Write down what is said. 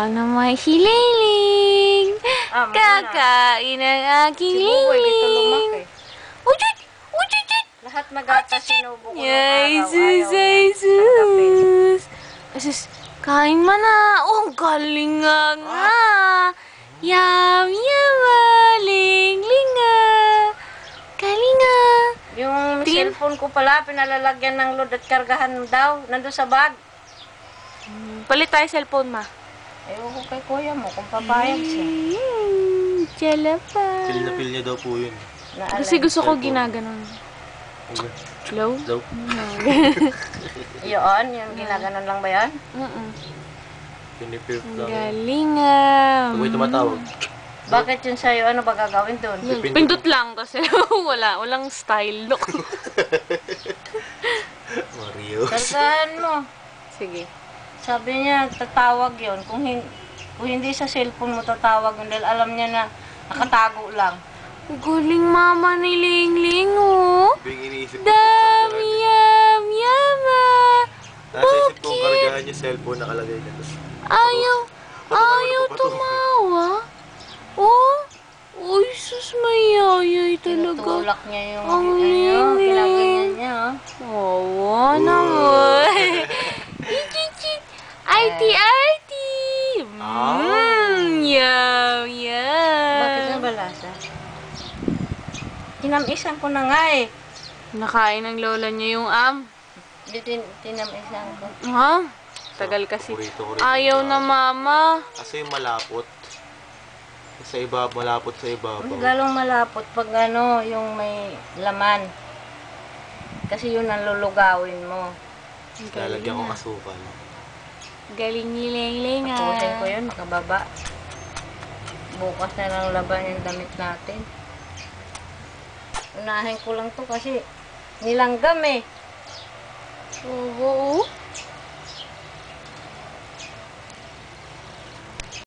Sana may hililing. Kakain ang aking Si Buboy, dito liling. lumaki. Ujit! Ujit! Lahat nagata sinubo ko ng Yay, araw. sus, Ayaw ay, niya tanggapin. sus. Sus, kain man na. Oh, ang galing nga. Yum, yum, ling, linga. Galing nga. Yung Tingin. cellphone ko pala, pinalalagyan ng load at kargahan daw. Nandun sa bag. Palit tayo cellphone, ma. Ewan ko kay kuya mo kung papayag siya. Tiyala pa. Pil na pil niya daw po yun. Kasi gusto ko ginaganon. Hello? Daw. Yun, yung ginaganon lang ba yan? Pinipil lang. Galing nga. Pag may tumatawag. Bakit yun sa'yo? Ano ba gagawin doon? Pindot lang kasi walang style look. Mario. Sasaan mo? Sige. Sabi niya, tatawag yun. Kung hindi sa cellphone mo tatawag yun, dahil alam niya na nakatago lang. Galing mama ni Lingling, oh. Bing iniisip ko. Dami, yum, yama. Nasa isip ko kargahan yung cellphone nakalagay na doon. Ayaw tumawa. Oh, uy, sus, mayayay talaga. Tinutulak niya yung Ang ginagawa liling. niya. Oo naman. IT. Yum, yum. Bakit na balasa? Tinamisan ko na nga eh. Nakain ng lola niya yung Tinamisan ko. Ha? Tagal kasi. Paborito ko rin. Ayaw na mama. Kasi malapot. Sa iba, malapot sa ibabaw. Lalong malapot pag ano, yung may laman. Kasi yun ang lulugawin mo. Lalagyan ko asukal. Galing ni Lingling, Putin ko yun, makababa. Bukas na lang laban yung damit natin. Unahin ko lang to kasi nilanggam eh. Oo.